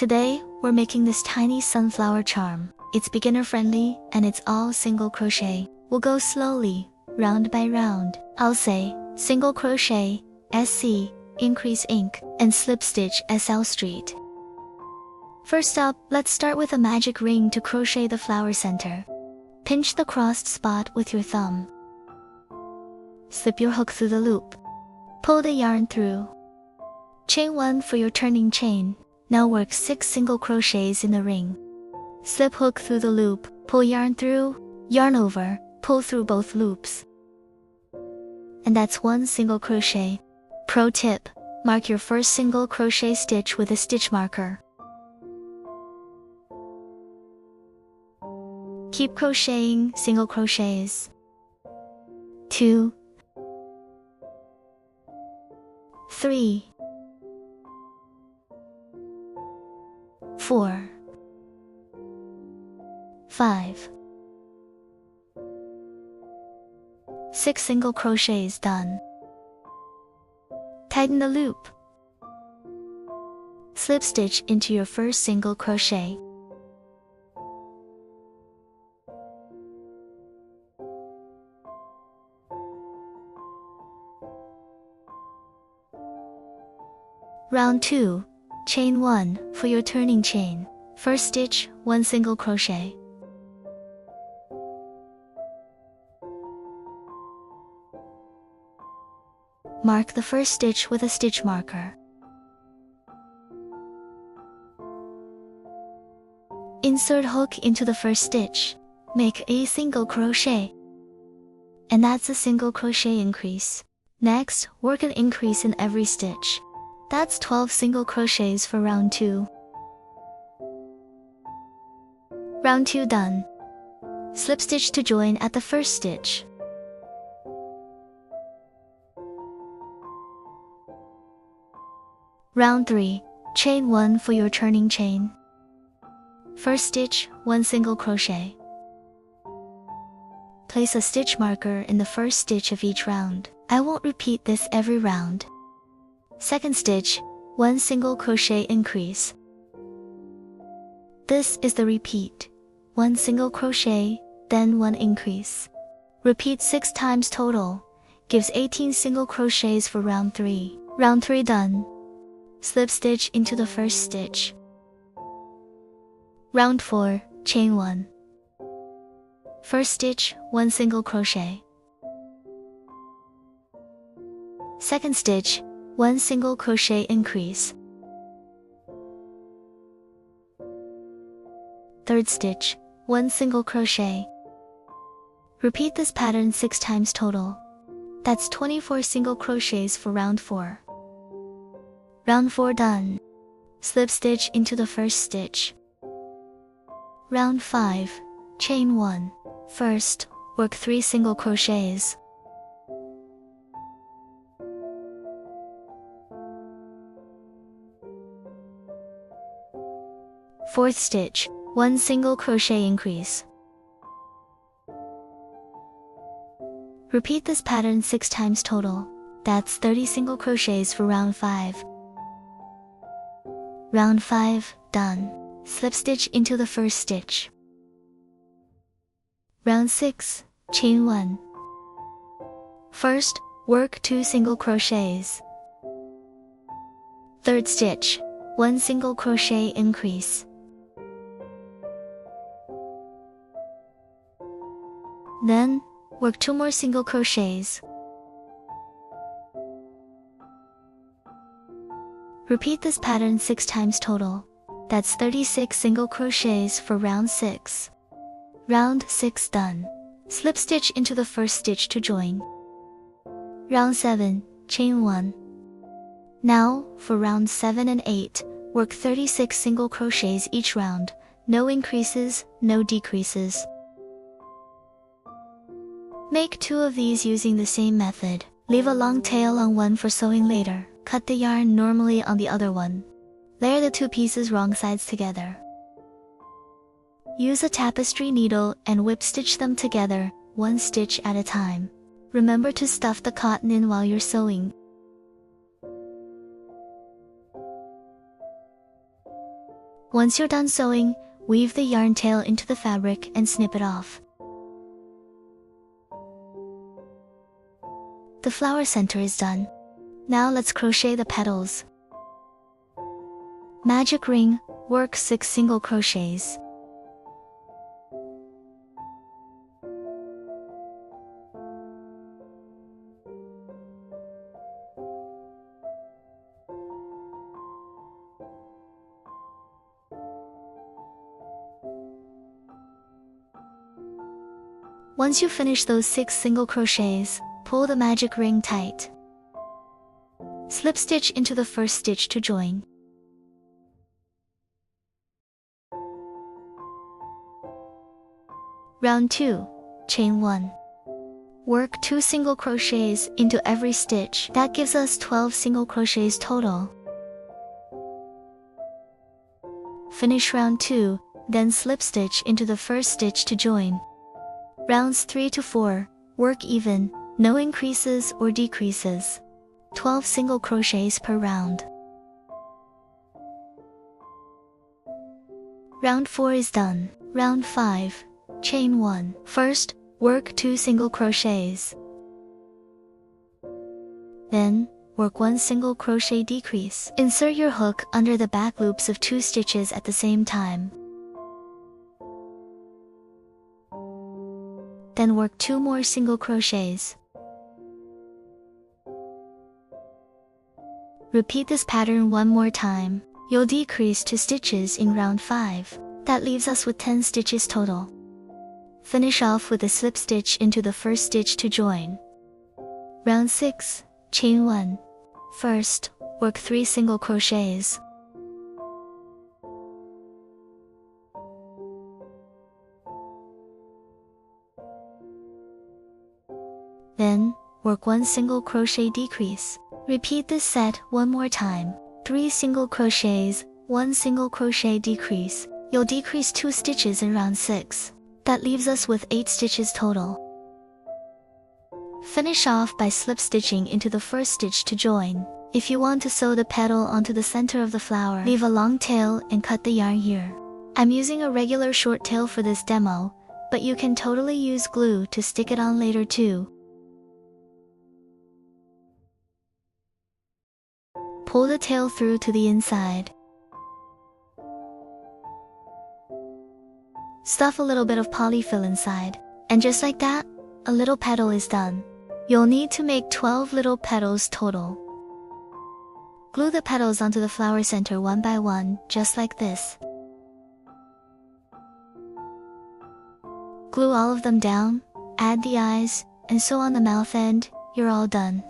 Today, we're making this tiny sunflower charm. It's beginner friendly and it's all single crochet. We'll go slowly, round by round. I'll say, single crochet, SC, increase ink, and slip stitch SL street. First up, let's start with a magic ring to crochet the flower center. Pinch the crossed spot with your thumb. Slip your hook through the loop. Pull the yarn through. Chain 1 for your turning chain. Now work 6 single crochets in the ring. Slip hook through the loop, pull yarn through, yarn over, pull through both loops. And that's 1 single crochet. Pro tip, mark your first single crochet stitch with a stitch marker. Keep crocheting single crochets. 2, 3, 4, 5, 6 single crochets done. Tighten the loop. Slip stitch into your first single crochet. Round 2, chain 1 for your turning chain. First stitch, 1 single crochet. Mark the first stitch with a stitch marker. Insert hook into the first stitch. Make a single crochet. And that's a single crochet increase. Next, work an increase in every stitch. That's 12 single crochets for round 2. Round 2 done. Slip stitch to join at the first stitch. Round 3, chain 1 for your turning chain. First stitch, 1 single crochet. Place a stitch marker in the first stitch of each round. I won't repeat this every round. Second stitch, 1 single crochet increase. This is the repeat. 1 single crochet, then 1 increase. Repeat 6 times total. Gives 18 single crochets for round 3. Round 3 done. Slip stitch into the first stitch. Round 4, chain 1. First stitch, 1 single crochet. Second stitch, 1 single crochet increase. Third stitch, 1 single crochet. Repeat this pattern 6 times total. That's 24 single crochets for round 4. Round 4 done. Slip stitch into the first stitch. Round 5, chain 1. First, work 3 single crochets. Fourth stitch, 1 single crochet increase. Repeat this pattern 6 times total. That's 30 single crochets for round 5. Round 5, done. Slip stitch into the first stitch. Round 6, chain 1. First, work 2 single crochets. Third stitch, 1 single crochet increase. Then, work 2 more single crochets. Repeat this pattern 6 times total. That's 36 single crochets for round 6. Round 6 done. Slip stitch into the first stitch to join. Round 7, chain 1. Now, for round 7 and 8, work 36 single crochets each round. No increases, no decreases. Make 2 of these using the same method. Leave a long tail on one for sewing later. Cut the yarn normally on the other one. Layer the 2 pieces wrong sides together. Use a tapestry needle and whip stitch them together, 1 stitch at a time. Remember to stuff the cotton in while you're sewing. Once you're done sewing, weave the yarn tail into the fabric and snip it off. The flower center is done. Now let's crochet the petals. Magic ring, work 6 single crochets. Once you finish those 6 single crochets, pull the magic ring tight. Slip stitch into the first stitch to join. Round 2, chain 1. Work 2 single crochets into every stitch. That gives us 12 single crochets total. Finish round 2, then slip stitch into the first stitch to join. Rounds 3 to 4, work even, no increases or decreases. 12 single crochets per round. Round 4 is done. Round 5, chain 1. First, work 2 single crochets. Then, work 1 single crochet decrease. Insert your hook under the back loops of 2 stitches at the same time. Then work 2 more single crochets. Repeat this pattern 1 more time. You'll decrease 2 stitches in round 5. That leaves us with 10 stitches total. Finish off with a slip stitch into the first stitch to join. Round 6, chain 1. First, work 3 single crochets. Then, work 1 single crochet decrease. Repeat this set 1 more time. 3 single crochets, 1 single crochet decrease. You'll decrease 2 stitches in round 6. That leaves us with 8 stitches total. Finish off by slip stitching into the first stitch to join. If you want to sew the petal onto the center of the flower, leave a long tail and cut the yarn here. I'm using a regular short tail for this demo, but you can totally use glue to stick it on later too. Pull the tail through to the inside. Stuff a little bit of polyfill inside, and just like that, a little petal is done. You'll need to make 12 little petals total. Glue the petals onto the flower center 1 by 1, just like this. Glue all of them down, add the eyes, and sew on the mouth end. You're all done.